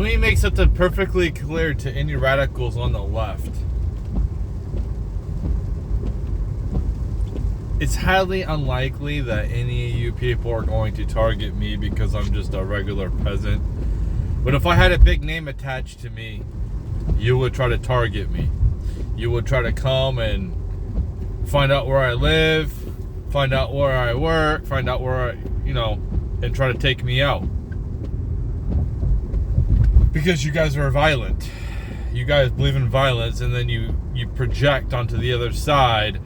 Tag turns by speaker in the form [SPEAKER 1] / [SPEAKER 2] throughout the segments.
[SPEAKER 1] Let me make something perfectly clear to any radicals on the left. It's highly unlikely that any of you people are going to target me because I'm just a regular peasant. But if I had a big name attached to me, you would try to target me. You would try to come and find out where I live, find out where I work, find out where I, and try to take me out. Because you guys are violent. You guys believe in violence, and then you project onto the other side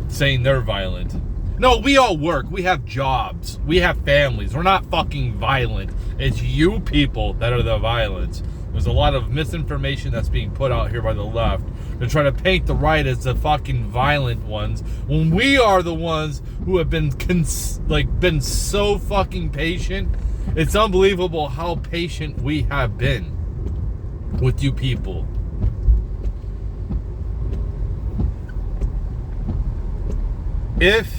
[SPEAKER 1] saying they're violent. No, we all work. We have jobs. We have families. We're not fucking violent. It's you people that are the violence. There's a lot of misinformation that's being put out here by the left. They're trying to paint the right as the fucking violent ones, when we are the ones who have been been so fucking patient. It's unbelievable how patient we have been with you people. If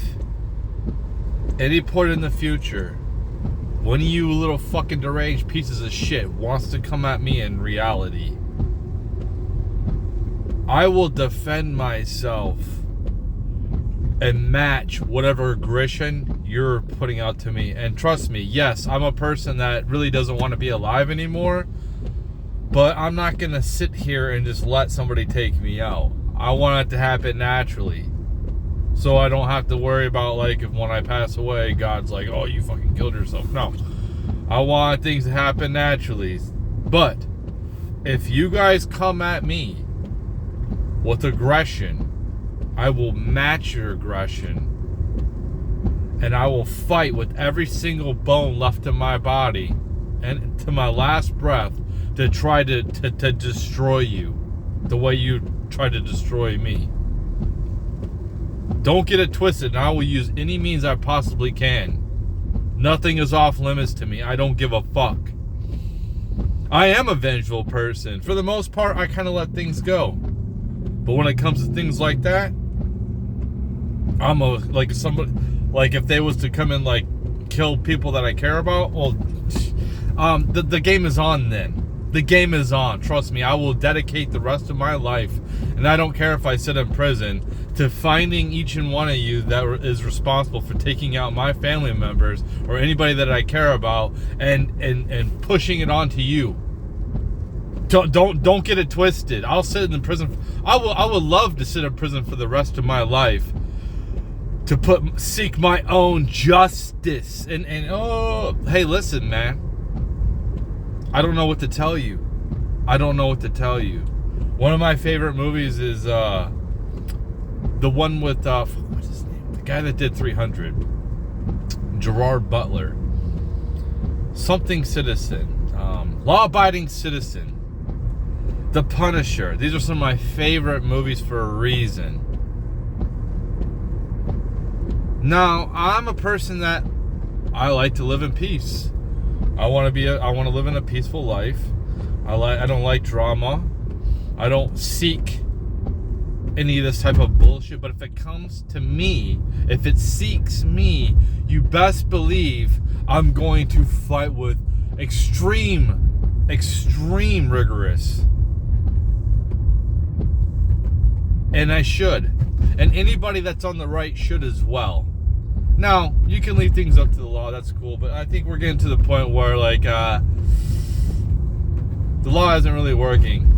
[SPEAKER 1] any point in the future, one of you little fucking deranged pieces of shit wants to come at me in reality, I will defend myself and match whatever aggression you're putting out to me. And trust me, yes, I'm a person that really doesn't want to be alive anymore, but I'm not going to sit here and just let somebody take me out. I want it to happen naturally. So I don't have to worry about, like, if when I pass away, God's like, oh, you fucking killed yourself. No. I want things to happen naturally. But if you guys come at me with aggression, I will match your aggression. And I will fight with every single bone left in my body and to my last breath to try to destroy you the way you tried to destroy me. Don't get it twisted, and I will use any means I possibly can. Nothing is off limits to me. I don't give a fuck. I am a vengeful person. For the most part, I kind of let things go. But when it comes to things like that, I'm like if they was to come and like kill people that I care about, well, the game is on then. The game is on. Trust me, I will dedicate the rest of my life, and I don't care if I sit in prison, to finding each and one of you that is responsible for taking out my family members or anybody that I care about, and pushing it onto you. Don't get it twisted. I'll sit in prison. I would love to sit in prison for the rest of my life to seek my own justice. And oh, hey, listen, man. I don't know what to tell you. I don't know what to tell you. One of my favorite movies is the one with what's his name? The guy that did 300. Gerard Butler. Something Citizen. Law-abiding Citizen. The Punisher. These are some of my favorite movies for a reason. Now, I'm a person that I like to live in peace. I want to live in a peaceful life. I don't like drama. I don't seek any of this type of bullshit. But if it comes to me, if it seeks me, you best believe I'm going to fight with extreme rigorous. And I should. And anybody that's on the right should as well. Now, you can leave things up to the law, that's cool, but I think we're getting to the point where, like, the law isn't really working.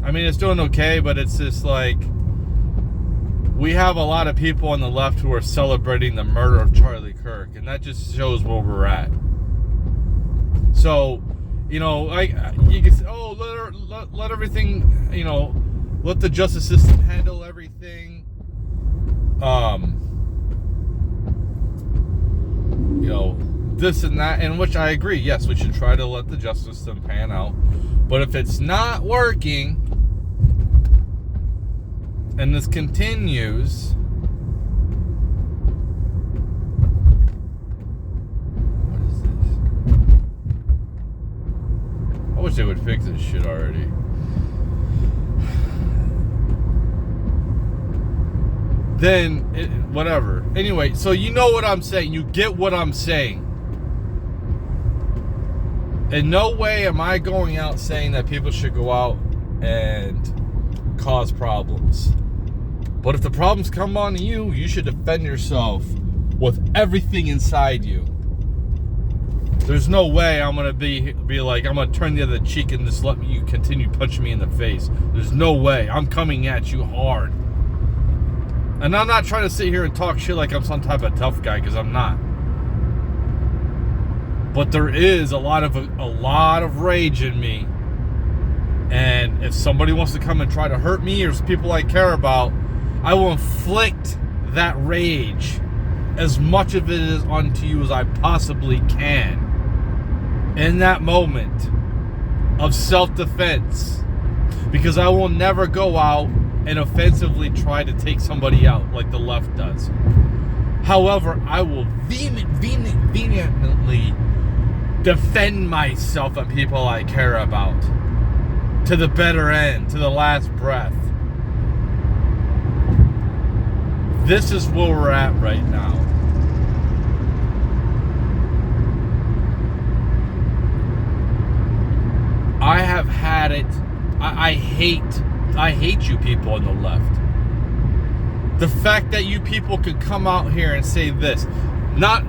[SPEAKER 1] I mean, it's doing okay, but it's just like, we have a lot of people on the left who are celebrating the murder of Charlie Kirk, and that just shows where we're at. So, you can say, oh, let everything, let the justice system handle everything. This and that, and which I agree. Yes, we should try to let the justice system pan out. But if it's not working, and this continues, what is this? I wish they would fix this shit already. Then, whatever. Anyway, so you know what I'm saying. You get what I'm saying. In no way am I going out saying that people should go out and cause problems. But if the problems come on you, you should defend yourself with everything inside you. There's no way I'm gonna be like, I'm gonna turn the other cheek and just let you continue punching me in the face. There's no way. I'm coming at you hard. And I'm not trying to sit here and talk shit like I'm some type of tough guy, because I'm not. But there is a lot of rage in me. And if somebody wants to come and try to hurt me or people I care about, I will inflict that rage, as much of it is onto you as I possibly can. In that moment of self-defense. Because I will never go out and offensively try to take somebody out like the left does. However, I will vehemently defend myself and people I care about. To the bitter end, to the last breath. This is where we're at right now. I have had it. I hate you people on the left. The fact that you people could come out here and say this. Not,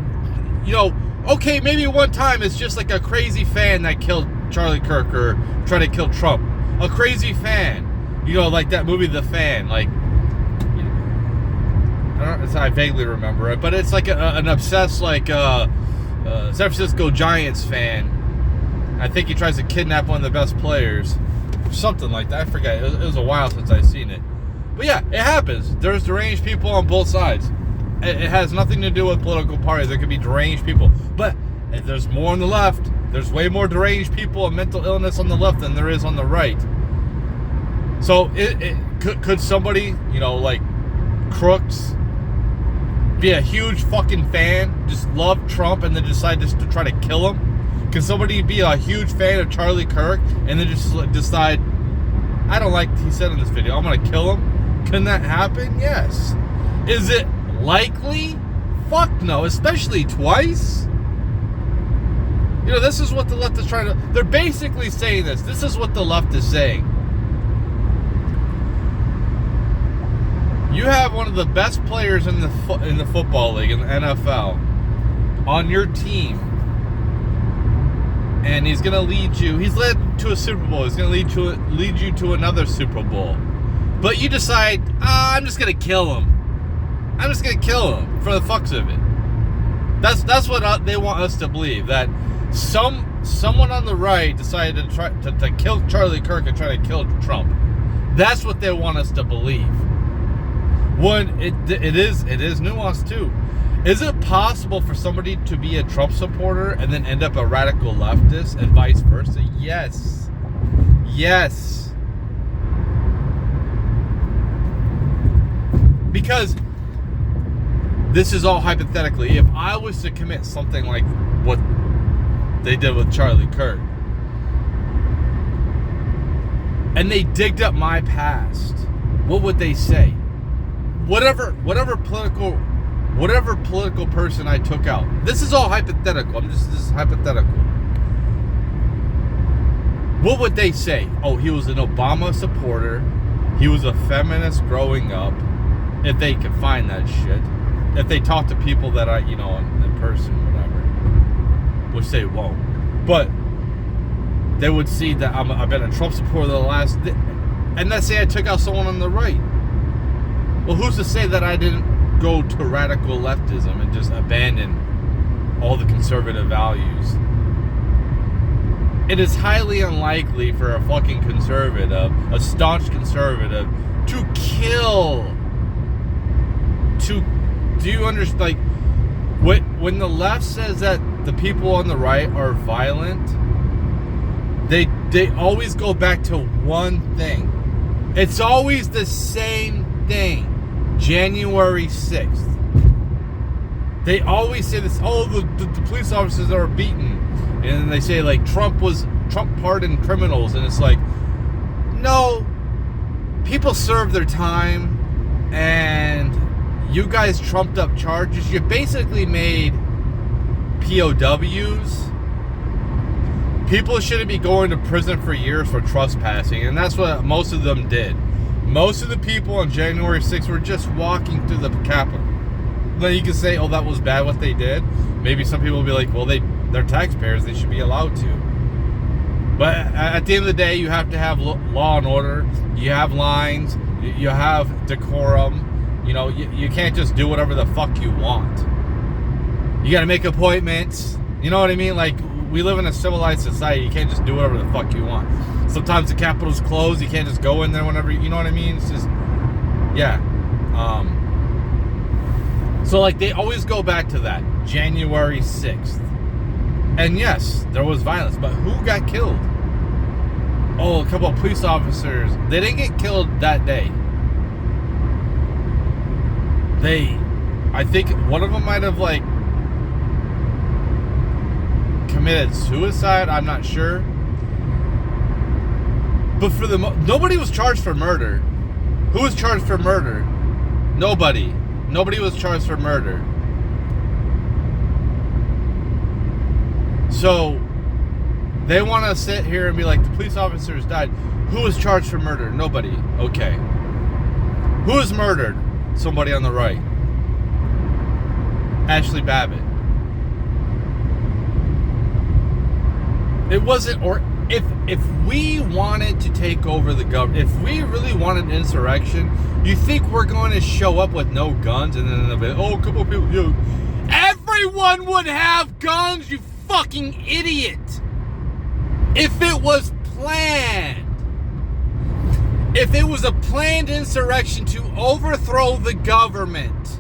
[SPEAKER 1] okay, maybe one time it's just like a crazy fan that killed Charlie Kirk or tried to kill Trump. A crazy fan. Like that movie The Fan. Like, I vaguely remember it, but it's like an obsessed, like, San Francisco Giants fan. I think he tries to kidnap one of the best players. Something like that. I forget. It was a while since I've seen it. But yeah, it happens. There's deranged people on both sides. It has nothing to do with political parties. There could be deranged people. But if there's more on the left, there's way more deranged people and mental illness on the left than there is on the right. So could somebody, like Crooks, be a huge fucking fan, just love Trump, and then decide just to try to kill him? Can somebody be a huge fan of Charlie Kirk and then just decide, I don't like what he said in this video, I'm going to kill him? Can that happen? Yes. Is it likely? Fuck no, especially twice. This is what the left is trying to... They're basically saying this. This is what the left is saying. You have one of the best players in the football league, in the NFL, on your team. And he's going to lead you. He's led to a Super Bowl. He's going to lead you to another Super Bowl. But you decide, I'm just going to kill him. I'm just going to kill him for the fucks of it. That's what they want us to believe. That someone on the right decided to try to kill Charlie Kirk and try to kill Trump. That's what they want us to believe. When it is nuanced too. Is it possible for somebody to be a Trump supporter and then end up a radical leftist and vice versa? Yes. Yes. Because this is all hypothetically. If I was to commit something like what they did with Charlie Kirk, and they digged up my past, what would they say? Whatever political person I took out. This is all hypothetical. This is hypothetical. What would they say? Oh, he was an Obama supporter. He was a feminist growing up. If they could find that shit. If they talk to people that I, in person, whatever. Which they won't. But they would see that I've been a Trump supporter the last... And let's say I took out someone on the right. Well, who's to say that I didn't go to radical leftism and just abandon all the conservative values? It is highly unlikely for a fucking conservative, a staunch conservative, to kill. Do you understand? Like, when the left says that the people on the right are violent, they always go back to one thing. It's always the same thing. January 6th. They always say this, the police officers are beaten. And then they say, like, Trump pardoned criminals. And it's like, no, people serve their time. And you guys trumped up charges. You basically made POWs. People shouldn't be going to prison for years for trespassing, and that's what most of them did. Most of the people on January 6th were just walking through the Capitol. Then you can say, oh, that was bad what they did. Maybe some people will be like, well, they're taxpayers. They should be allowed to. But at the end of the day, you have to have law and order. You have lines. You have decorum. You know, you can't just do whatever the fuck you want. You got to make appointments. You know what I mean? Like, we live in a civilized society. You can't just do whatever the fuck you want. Sometimes the Capitol's closed. You can't just go in there whenever, you know what I mean? It's just, yeah. So, like, they always go back to that, January 6th. And yes, there was violence, but who got killed? Oh, a couple of police officers. They didn't get killed that day. I think one of them might have, like, committed suicide. I'm not sure. But for nobody was charged for murder. Who was charged for murder? Nobody. Nobody was charged for murder. So they want to sit here and be like, the police officers died. Who was charged for murder? Nobody. Okay. Who was murdered? Somebody on the right. Ashley Babbitt. It wasn't, or if we wanted to take over the government, if we really wanted insurrection, you think we're going to show up with no guns and then they'll be, oh, a couple of people, everyone would have guns, you fucking idiot. If it was planned. If it was a planned insurrection to overthrow the government,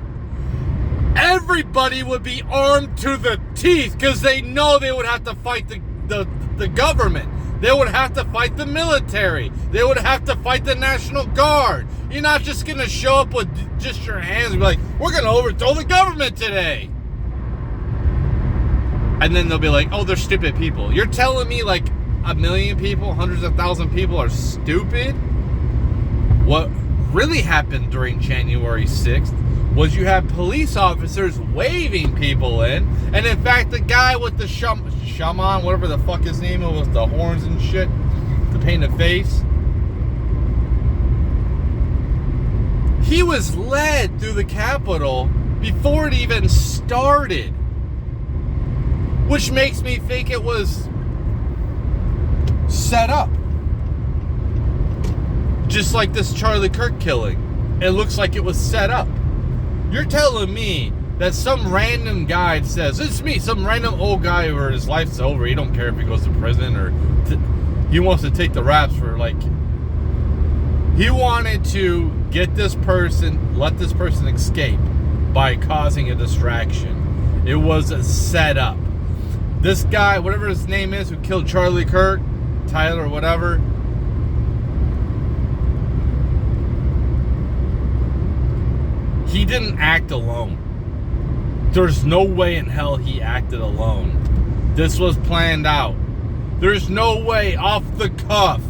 [SPEAKER 1] everybody would be armed to the teeth because they know they would have to fight the government. They would have to fight the military. They would have to fight the National Guard. You're not just going to show up with just your hands and be like, we're going to overthrow the government today. And then they'll be like, oh, they're stupid people. You're telling me like 1 million people, hundreds of thousands of people are stupid? What really happened during January 6th was you had police officers waving people in. And in fact, the guy with the shaman, whatever the fuck his name was, the horns and shit, the painted face, he was led through the Capitol before it even started. Which makes me think it was set up. Just like this Charlie Kirk killing. It looks like it was set up. You're telling me that some random guy says, it's me, some random old guy where his life's over, he don't care if he goes to prison or he wants to take the raps for, like, he wanted to get this person, let this person escape by causing a distraction. It was a setup. This guy, whatever his name is, who killed Charlie Kirk, Tyler or whatever, he didn't act alone. There's no way in hell he acted alone. This was planned out. There's no way off the cuff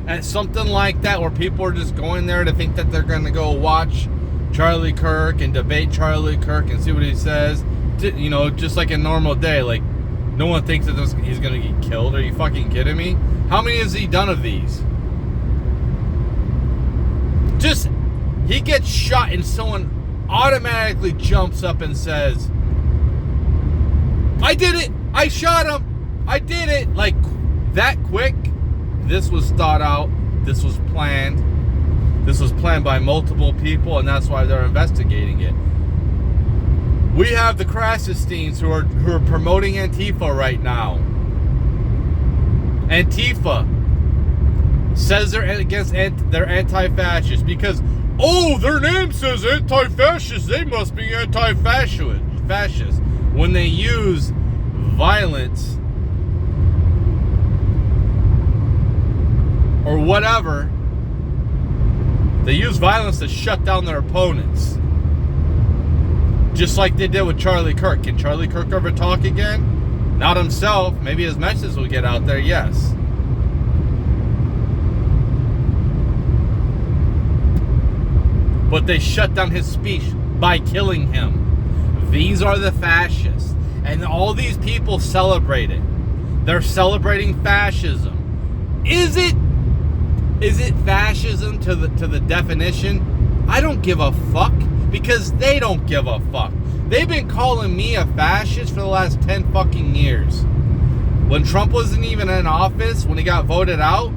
[SPEAKER 1] at something like that where people are just going there to think that they're going to go watch Charlie Kirk and debate Charlie Kirk and see what he says. You know, just like a normal day. Like, no one thinks that he's going to get killed. Are you fucking kidding me? How many has he done of these? Just, he gets shot and someone automatically jumps up and says, I did it, I shot him, I did it. Like, that quick. This was thought out, this was planned by multiple people, and that's why they're investigating it. We have the Krassesteins who are promoting Antifa right now. Antifa says they're against, they're anti-fascist because, oh, their name says anti-fascist, they must be anti-fascist. When they use violence or whatever, they use violence to shut down their opponents. Just like they did with Charlie Kirk. Can Charlie Kirk ever talk again? Not himself. Maybe his message will get out there, yes. But they shut down his speech by killing him. These are the fascists. And all these people celebrate it. They're celebrating fascism. Is it fascism to the definition? I don't give a fuck, because they don't give a fuck. They've been calling me a fascist for the last 10 fucking years. When Trump wasn't even in office, when he got voted out,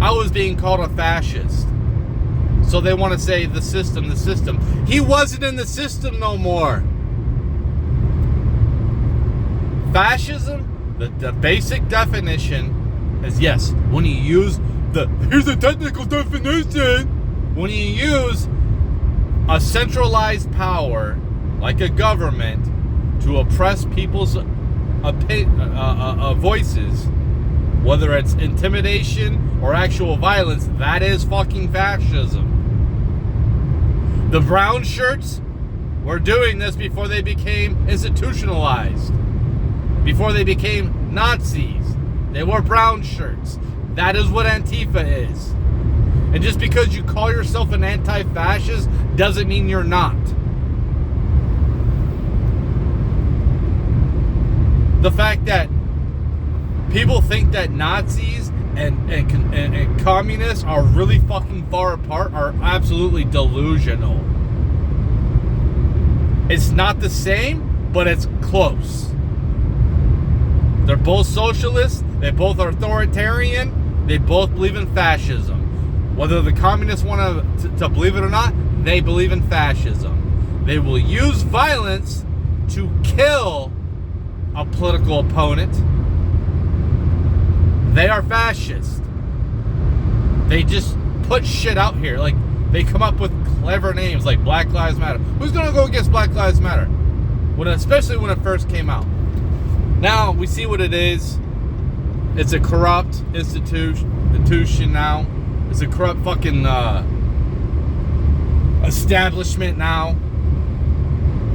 [SPEAKER 1] I was being called a fascist. So they want to say the system. He wasn't in the system no more. Fascism, the basic definition is, yes, when you use here's a technical definition, when you use a centralized power, like a government, to oppress people's voices, whether it's intimidation or actual violence, that is fucking fascism. The brown shirts were doing this before they became institutionalized, before they became Nazis. They wore brown shirts. That is what Antifa is. And just because you call yourself an anti-fascist doesn't mean you're not. The fact that people think that Nazis and communists are really fucking far apart are absolutely delusional. It's not the same, but it's close. They're both socialists. They both are authoritarian. They both believe in fascism. Whether the communists want to believe it or not, they believe in fascism. They will use violence to kill a political opponent. They are fascist. They just put shit out here. Like, they come up with clever names like Black Lives Matter. Who's going to go against Black Lives Matter? Especially when it first came out. Now, we see what it is. It's a corrupt institution now. It's a corrupt fucking establishment now.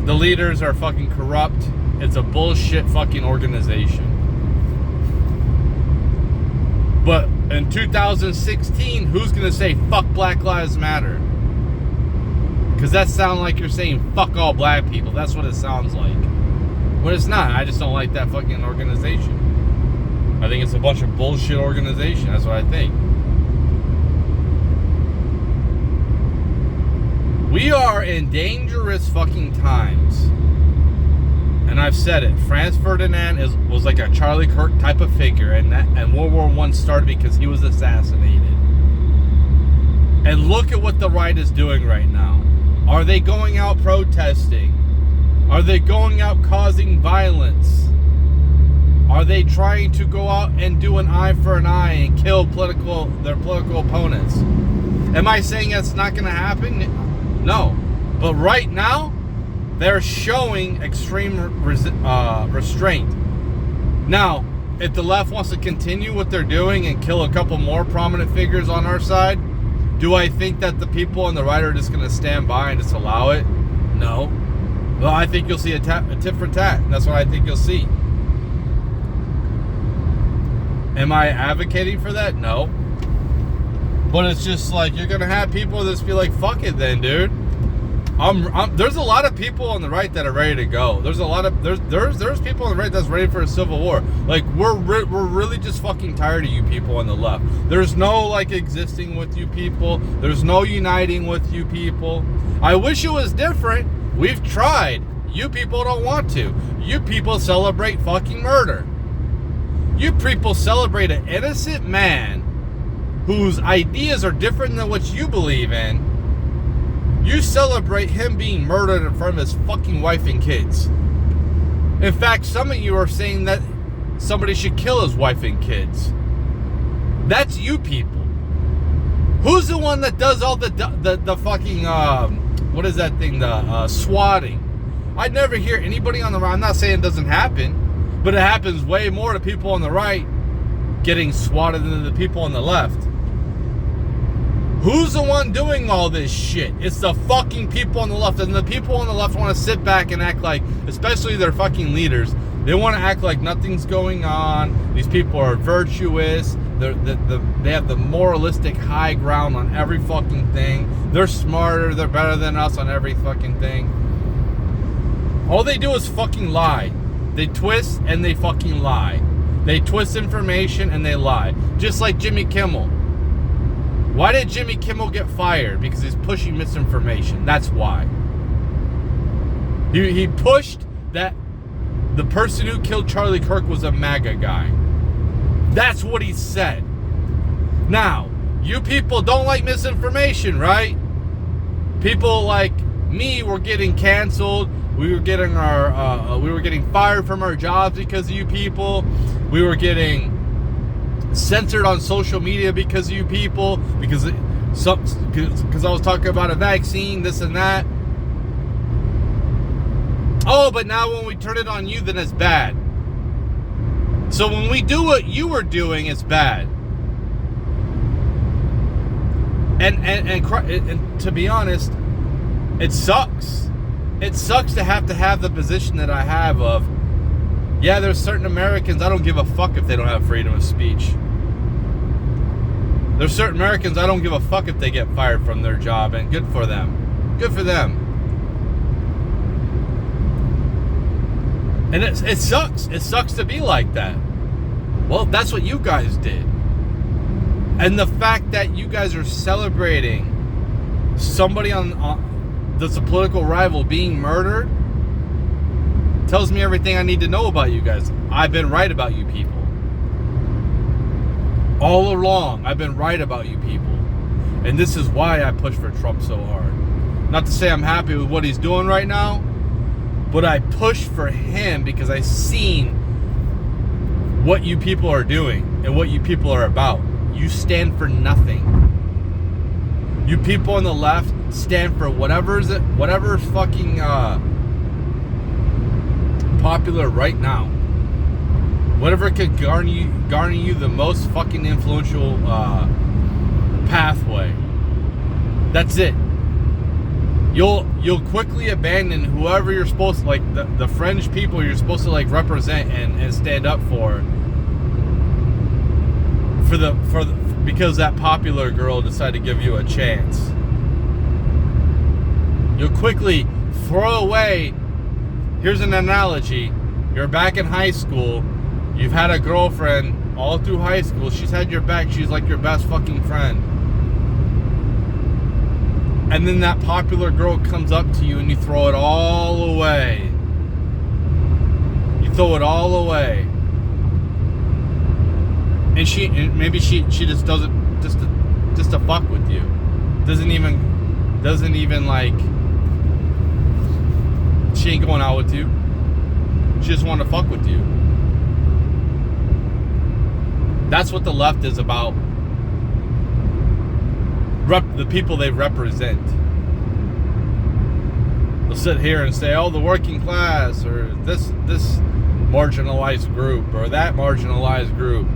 [SPEAKER 1] The leaders are fucking corrupt. It's a bullshit fucking organization. But in 2016, who's going to say fuck Black Lives Matter? Because that sounds like you're saying fuck all black people. That's what it sounds like. But it's not. I just don't like that fucking organization. I think it's a bunch of bullshit organization. That's what I think. We are in dangerous fucking times. And I've said it. Franz Ferdinand was like a Charlie Kirk type of figure. And World War I started because he was assassinated. And look at what the right is doing right now. Are they going out protesting? Are they going out causing violence? Are they trying to go out and do an eye for an eye and kill their political opponents? Am I saying that's not going to happen? No. But right now, they're showing extreme restraint. Now, if the left wants to continue what they're doing and kill a couple more prominent figures on our side, do I think that the people on the right are just going to stand by and just allow it? No. Well, I think you'll see a tit for tat. That's what I think you'll see. Am I advocating for that? No. But it's just like, you're going to have people just be like, fuck it then, dude. There's a lot of people on the right that are ready to go. There's people on the right that's ready for a civil war. Like, we're really just fucking tired of you people on the left. There's no like existing with you people. There's no uniting with you people. I wish it was different. We've tried. You people don't want to. You people celebrate fucking murder. You people celebrate an innocent man whose ideas are different than what you believe in. You celebrate him being murdered in front of his fucking wife and kids. In fact, some of you are saying that somebody should kill his wife and kids. That's you people. Who's the one that does all the fucking, what is that thing, swatting? I never hear anybody on the right. I'm not saying it doesn't happen, but it happens way more to people on the right getting swatted than the people on the left. Who's the one doing all this shit? It's the fucking people on the left. And the people on the left want to sit back and act like, especially their fucking leaders, they want to act like nothing's going on. These people are virtuous. They have the moralistic high ground on every fucking thing. They're smarter. They're better than us on every fucking thing. All they do is fucking lie. They twist and they fucking lie. They twist information and they lie. Just like Jimmy Kimmel. Why did Jimmy Kimmel get fired? Because he's pushing misinformation. That's why. He pushed that the person who killed Charlie Kirk was a MAGA guy. That's what he said. Now, you people don't like misinformation, right? People like me were getting canceled. We were getting fired from our jobs because of you people. We were getting censored on social media because of you people. Because I was talking about a vaccine, this and that. Oh, but now when we turn it on you, then it's bad. So when we do what you were doing, it's bad. And to be honest, it sucks. It sucks to have the position that I have of, yeah, there's certain Americans, I don't give a fuck if they don't have freedom of speech. There's certain Americans, I don't give a fuck if they get fired from their job, and good for them. Good for them. And it sucks. It sucks to be like that. Well, that's what you guys did. And the fact that you guys are celebrating somebody that's a political rival being murdered tells me everything I need to know about you guys. I've been right about you people. All along, I've been right about you people. And this is why I push for Trump so hard. Not to say I'm happy with what he's doing right now, but I push for him because I've seen what you people are doing and what you people are about. You stand for nothing. You people on the left stand for whatever's fucking popular right now. Whatever could garner you the most fucking influential pathway. That's it. You'll quickly abandon whoever you're supposed to, like the fringe people you're supposed to like represent and stand up for because that popular girl decided to give you a chance. You'll quickly throw away. Here's an analogy. You're back in high school. You've had a girlfriend all through high school. She's had your back. She's like your best fucking friend. And then that popular girl comes up to you and you throw it all away. You throw it all away. And maybe she just does it just to fuck with you. Doesn't even like, she ain't going out with you. She just want to fuck with you. That's what the left is about. The people they represent. They'll sit here and say, oh, the working class, or this marginalized group, or that marginalized group.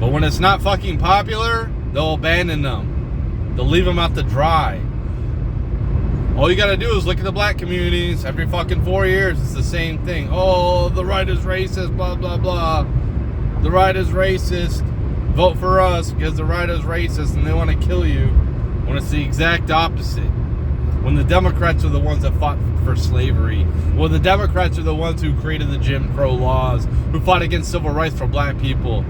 [SPEAKER 1] But when it's not fucking popular, they'll abandon them. They'll leave them out to dry. All you gotta do is look at the black communities. Every fucking 4 years, it's the same thing. Oh, the right is racist, blah, blah, blah. The right is racist. Vote for us because the right is racist and they want to kill you. When it's the exact opposite. When the Democrats are the ones that fought for slavery. When the Democrats are the ones who created the Jim Crow laws. Who fought against civil rights for black people.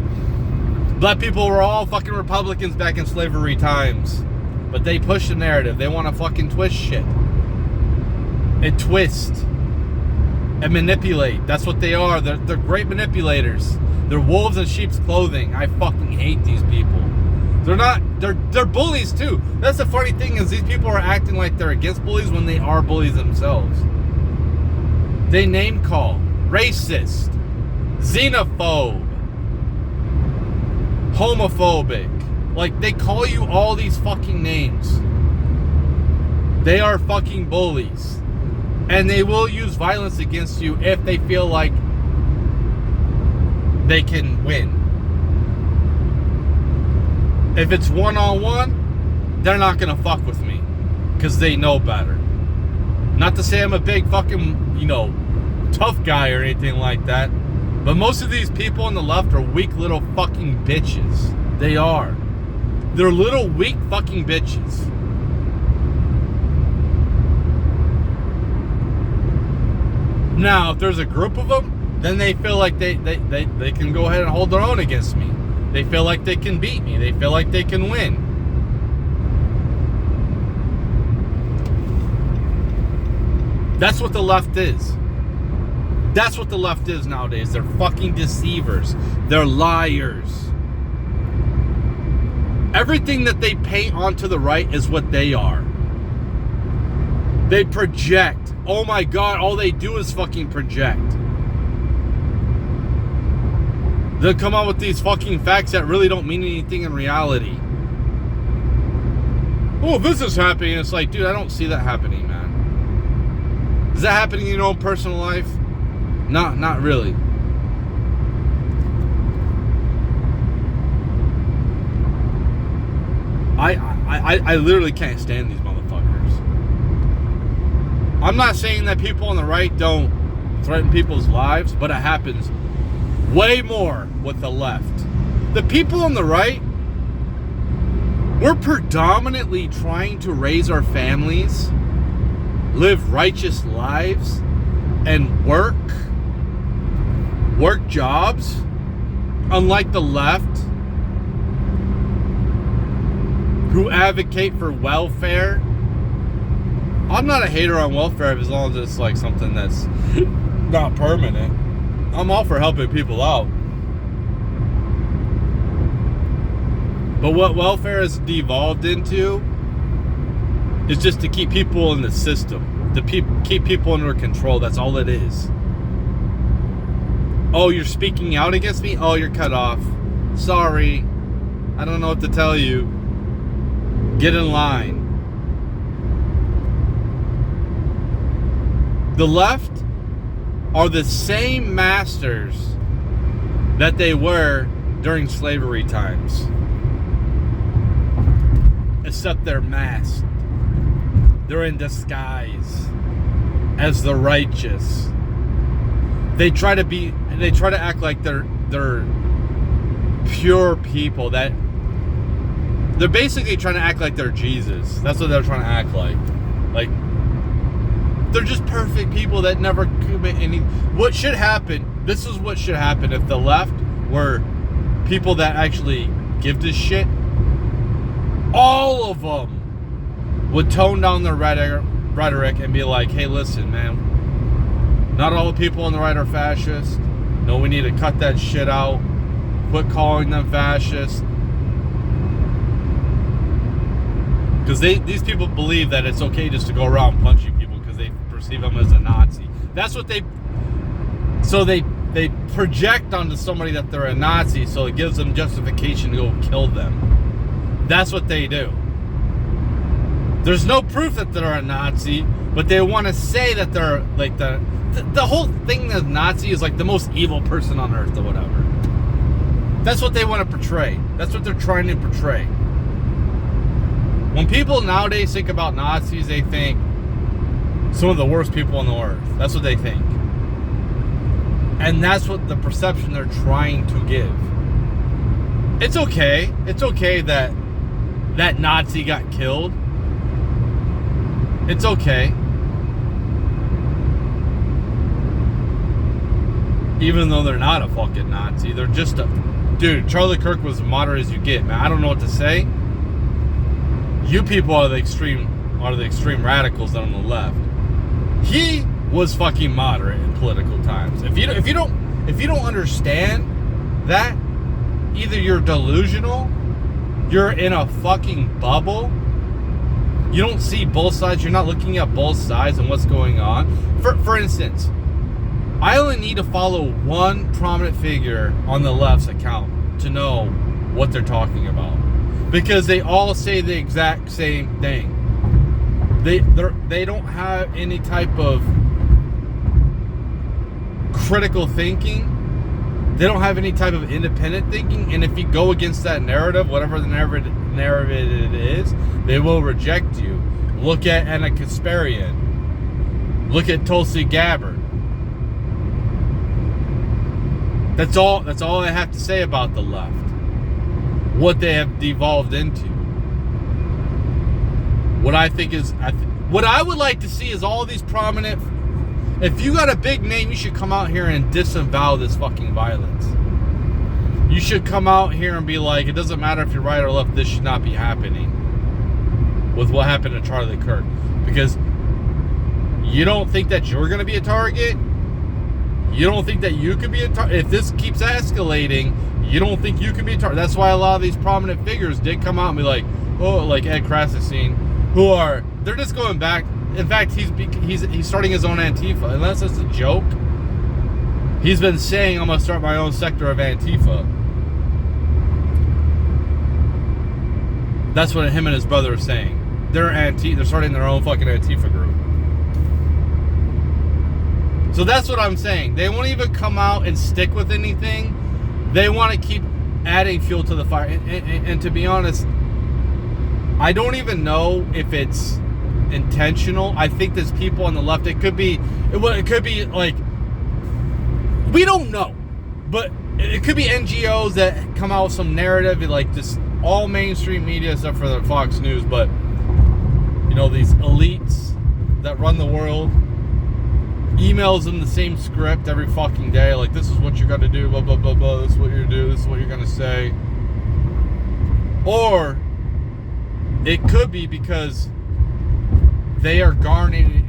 [SPEAKER 1] Black people were all fucking Republicans back in slavery times. But they push the narrative. They want to fucking twist shit. And twist. And manipulate. That's what they are. They're great manipulators. They're wolves in sheep's clothing. I fucking hate these people. They're bullies too. That's the funny thing is these people are acting like they're against bullies when they are bullies themselves. They name call. Racist. Xenophobe. Homophobic. Like, they call you all these fucking names. They are fucking bullies. And they will use violence against you if they feel like they can win. If it's one-on-one, they're not gonna fuck with me. Because they know better. Not to say I'm a big fucking, tough guy or anything like that. But most of these people on the left are weak little fucking bitches. They are. They're little weak fucking bitches. Now, if there's a group of them, then they feel like they can go ahead and hold their own against me. They feel like they can beat me. They feel like they can win. That's what the left is. That's what the left is nowadays. They're fucking deceivers. They're liars. Everything that they paint onto the right is what they are. They project. Oh my God, all they do is fucking project. They'll come out with these fucking facts that really don't mean anything in reality. Oh, this is happening. It's like, dude, I don't see that happening, man. Is that happening in your own personal life? Not really. I literally can't stand these motherfuckers. I'm not saying that people on the right don't threaten people's lives, but it happens way more with the left. The people on the right, we're predominantly trying to raise our families, live righteous lives, and work jobs, unlike the left, who advocate for welfare. I'm not a hater on welfare as long as it's like something that's not permanent. I'm all for helping people out. But what welfare has devolved into is just to keep people in the system, to keep people under control. That's all it is. Oh, you're speaking out against me? Oh, you're cut off. Sorry. I don't know what to tell you. Get in line. The left are the same masters that they were during slavery times. Except they're masked. They're in disguise as the righteous. They try to act like they're pure people. That they're basically trying to act like they're Jesus. That's what they're trying to act like. Like they're just perfect people that never commit any. What should happen? This is what should happen if the left were people that actually give this shit. All of them would tone down their rhetoric and be like, hey, listen, man, not all the people on the right are fascists. No, we need to cut that shit out. Quit calling them fascists. Because these people believe that it's okay just to go around punching people because they perceive them as a Nazi. That's what they project onto somebody that they're a Nazi, so it gives them justification to go kill them. That's what they do. There's no proof that they're a Nazi, but they want to say that they're like the whole thing that Nazi is like the most evil person on earth or whatever. That's what they want to portray. That's what they're trying to portray. When people nowadays think about Nazis, they think some of the worst people on the earth. That's what they think. And that's what the perception they're trying to give. It's okay. It's okay that that Nazi got killed. It's okay. Even though they're not a fucking Nazi. They're just a... Dude, Charlie Kirk was as moderate as you get, man. I don't know what to say. You people are the extreme radicals on the left. He was fucking moderate in political times. If you don't understand that, either you're delusional, you're in a fucking bubble, you don't see both sides, you're not looking at both sides and what's going on. For instance, I only need to follow one prominent figure on the left's account to know what they're talking about. Because they all say the exact same thing. They don't have any type of critical thinking. They don't have any type of independent thinking. And if you go against that narrative, whatever the narrative it is, they will reject you. Look at Anna Kasparian. Look at Tulsi Gabbard. That's all I have to say about the left. What they have devolved into. What I think is, what I would like to see is all these prominent If you got a big name, you should come out here and disavow this fucking violence. You should come out here and be like, it doesn't matter if you're right or left, this should not be happening. With what happened to Charlie Kirk. Because you don't think that you're going to be a target? You don't think that you could be a target? If this keeps escalating, you don't think you can be a target? That's why a lot of these prominent figures did come out and be like, oh, like Ed Krasinski, they're just going back. In fact, he's starting his own Antifa. Unless it's a joke, he's been saying, I'm going to start my own sector of Antifa. That's what him and his brother are saying. They're starting their own fucking Antifa group. So that's what I'm saying. They won't even come out and stick with anything. They want to keep adding fuel to the fire. And to be honest, I don't even know if it's intentional. I think there's people on the left. It could be like, we don't know, but it could be NGOs that come out with some narrative, like just all mainstream media except for the Fox News. But you know, these elites that run the world, emails them the same script every fucking day, like, this is what you got to do, blah blah blah blah, this is what you're gonna do, this is what you're gonna say. Or it could be because they are garnering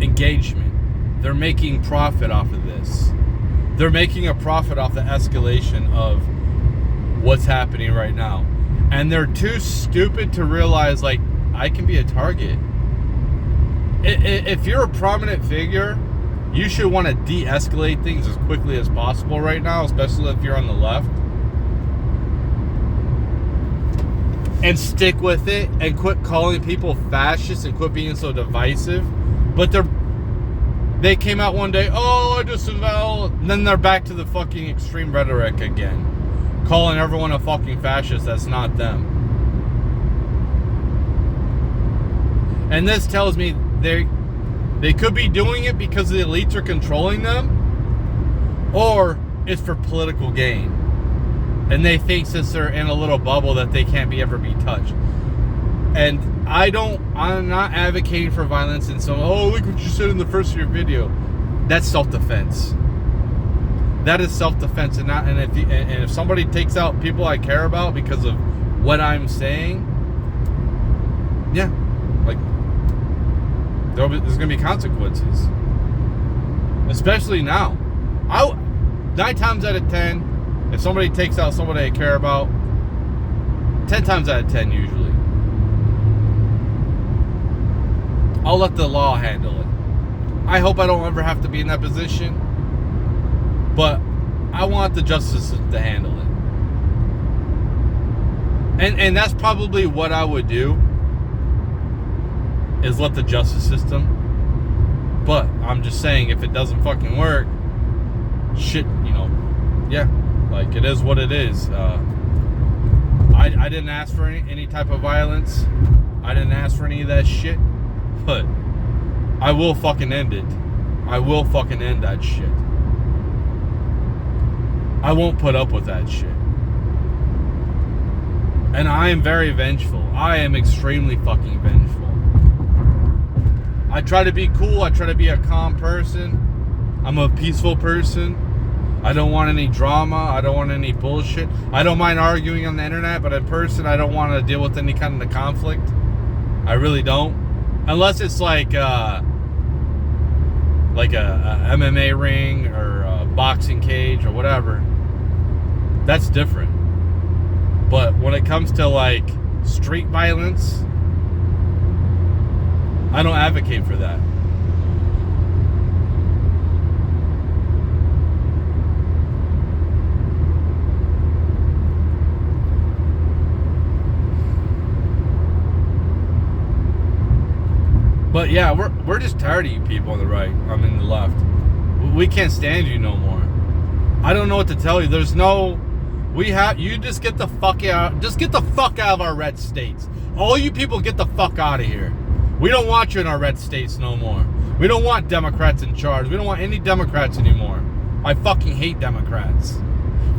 [SPEAKER 1] engagement. They're making profit off of this. They're making a profit off the escalation of what's happening right now. And they're too stupid to realize, like, I can be a target. If you're a prominent figure, you should want to de-escalate things as quickly as possible right now, especially if you're on the left. And stick with it and quit calling people fascists and quit being so divisive. But they came out one day, oh, I disavow. And then they're back to the fucking extreme rhetoric again. Calling everyone a fucking fascist that's not them. And this tells me they could be doing it because the elites are controlling them, or it's for political gain. And they think since they're in a little bubble that they can't ever be touched. And I'm not advocating for violence and so, oh, look what you said in the first of your video. That's self-defense. That is self-defense, and if somebody takes out people I care about because of what I'm saying, yeah, like, there's gonna be consequences. Especially now. 9 times out of 10, if somebody takes out somebody I care about, 10 times out of 10 usually, I'll let the law handle it. I hope I don't ever have to be in that position. But I want the justice system to handle it. And that's probably what I would do, is let the justice system. But I'm just saying, if it doesn't fucking work, shit, you know, yeah, like, it is what it is. I didn't ask for any type of violence. I didn't ask for any of that shit. But I will fucking end it. I will fucking end that shit. I won't put up with that shit. And I am very vengeful. I am extremely fucking vengeful. I try to be cool. I try to be a calm person. I'm a peaceful person. I don't want any drama. I don't want any bullshit. I don't mind arguing on the internet, but in person, I don't want to deal with any kind of conflict. I really don't. Unless it's like a MMA ring or a boxing cage or whatever. That's different. But when it comes to like street violence, I don't advocate for that. But yeah, we're just tired of you people on the right. I mean the left. We can't stand you no more. I don't know what to tell you. There's no. You just get the fuck out. Just get the fuck out of our red states. All you people get the fuck out of here. We don't want you in our red states no more. We don't want Democrats in charge. We don't want any Democrats anymore. I fucking hate Democrats.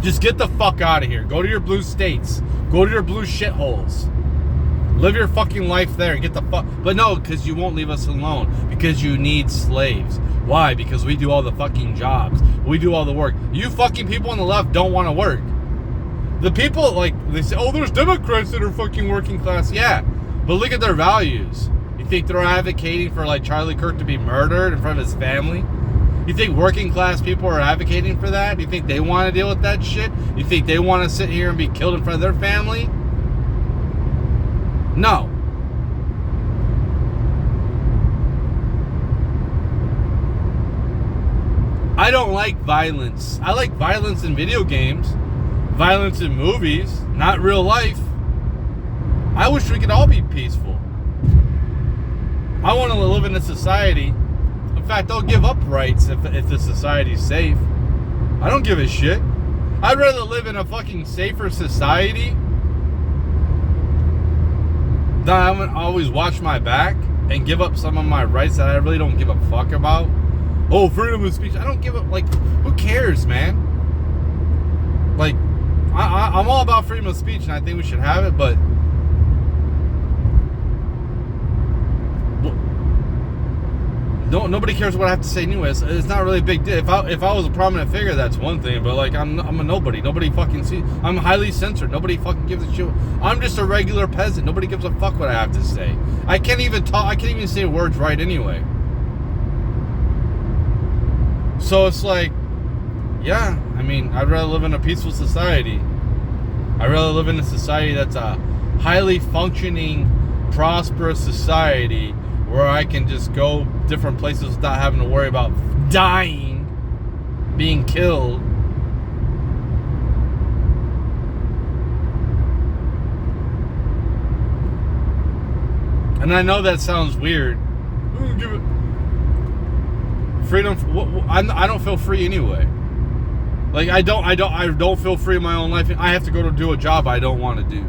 [SPEAKER 1] Just get the fuck out of here. Go to your blue states. Go to your blue shitholes. Live your fucking life there and get the fuck. But no, because you won't leave us alone. Because you need slaves. Why? Because we do all the fucking jobs. We do all the work. You fucking people on the left don't want to work. The people, like, they say, oh, there's Democrats that are fucking working class. Yeah, but look at their values. You think they're advocating for, like, Charlie Kirk to be murdered in front of his family? You think working class people are advocating for that? You think they want to deal with that shit? You think they want to sit here and be killed in front of their family? No. I don't like violence. I like violence in video games, violence in movies, not real life. I wish we could all be peaceful. I want to live in a society. In fact, I'll give up rights if the society's safe. I don't give a shit. I'd rather live in a fucking safer society than I'm gonna always watch my back and give up some of my rights that I really don't give a fuck about. Oh, freedom of speech. I don't give a, like, who cares, man? Like, I'm all about freedom of speech and I think we should have it, but nobody cares what I have to say anyways. It's not really a big deal. If I was a prominent figure, that's one thing, but like I'm a nobody. Nobody fucking sees. I'm highly censored. Nobody fucking gives a shit. I'm just a regular peasant. Nobody gives a fuck what I have to say. I can't even talk. I can't even say words right anyway. So it's like, yeah, I mean, I'd rather live in a peaceful society. I'd rather live in a society that's a highly functioning, prosperous society where I can just go different places without having to worry about dying, being killed. And I know that sounds weird. Freedom. I don't feel free anyway. Like I don't feel free in my own life. I have to go to do a job I don't want to do.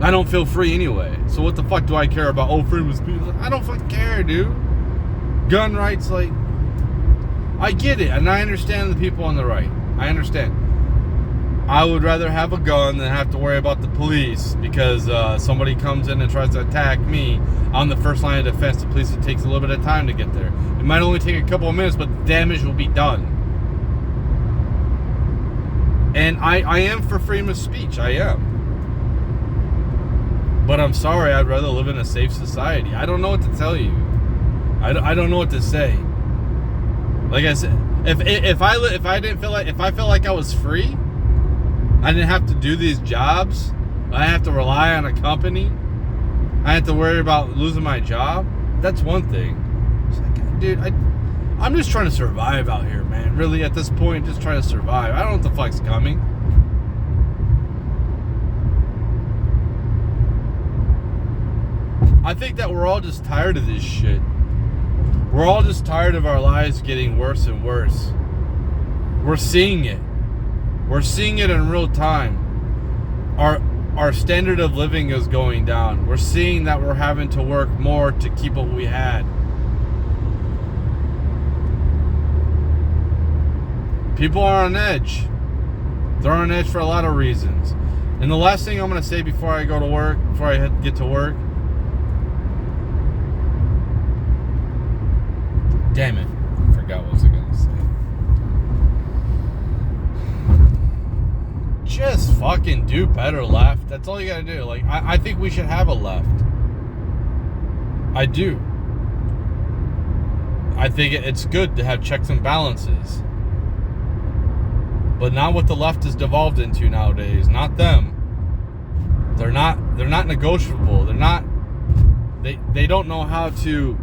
[SPEAKER 1] I don't feel free anyway. So what the fuck do I care about? Oh, freedom of speech. I don't fucking care, dude. Gun rights, like, I get it, and I understand the people on the right. I understand. I would rather have a gun than have to worry about the police because somebody comes in and tries to attack me. I'm the first line of defense. The police, it takes a little bit of time to get there. It might only take a couple of minutes, but the damage will be done. And I am for freedom of speech. I am. But I'm sorry, I'd rather live in a safe society. I don't know what to tell you. I don't know what to say. Like I said, if I felt like I was free, I didn't have to do these jobs. I have to rely on a company. I have to worry about losing my job. That's one thing. It's like, dude, I'm just trying to survive out here, man. Really, at this point, just trying to survive. I don't know what the fuck's coming. I think that we're all just tired of this shit. We're all just tired of our lives getting worse and worse. We're seeing it. We're seeing it in real time. Our standard of living is going down. We're seeing that we're having to work more to keep what we had. People are on edge. They're on edge for a lot of reasons. And the last thing I'm going to say before I go to work, before I get to work, damn it, I forgot what I was going to say. Just fucking do better, left. That's all you gotta do. Like, I think we should have a left. I do. I think it's good to have checks and balances. But not what the left is devolved into nowadays. Not them. They're not negotiable. They don't know how to.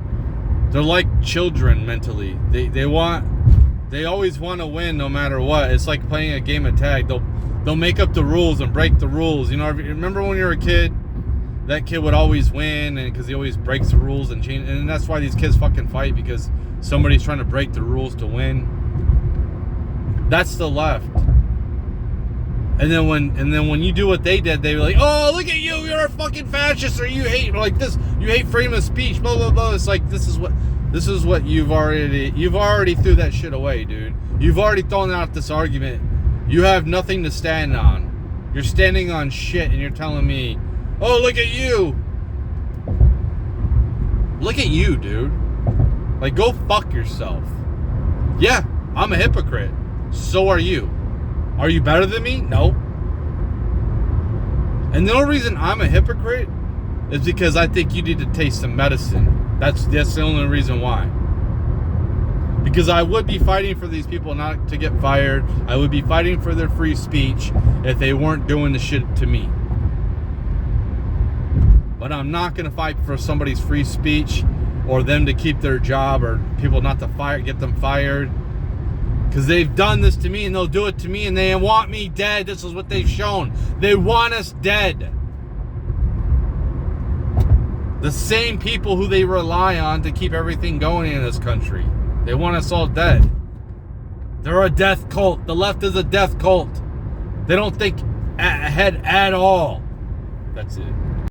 [SPEAKER 1] They're like children mentally. They always want to win no matter what. It's like playing a game of tag. They'll make up the rules and break the rules. You know, remember when you were a kid? That kid would always win, and because he always breaks the rules and change. And that's why these kids fucking fight, because somebody's trying to break the rules to win. That's the left. And then when you do what they did, they were like, "Oh, look at you! You're a fucking fascist, or you hate like this. You hate freedom of speech." Blah blah blah. It's like this is what you've already threw that shit away, dude. You've already thrown out this argument. You have nothing to stand on. You're standing on shit, and you're telling me Oh, look at you. Look at you, dude. Like, go fuck yourself. Yeah, I'm a hypocrite. So are you. Are you better than me? No. And the only reason I'm a hypocrite is because I think you need to taste some medicine. That's the only reason why. Because I would be fighting for these people not to get fired. I would be fighting for their free speech if they weren't doing the shit to me. But I'm not going to fight for somebody's free speech or them to keep their job or people not to get them fired. Because they've done this to me and they'll do it to me and they want me dead. This is what they've shown. They want us dead. The same people who they rely on to keep everything going in this country. They want us all dead. They're a death cult. The left is a death cult. They don't think ahead at all. That's it.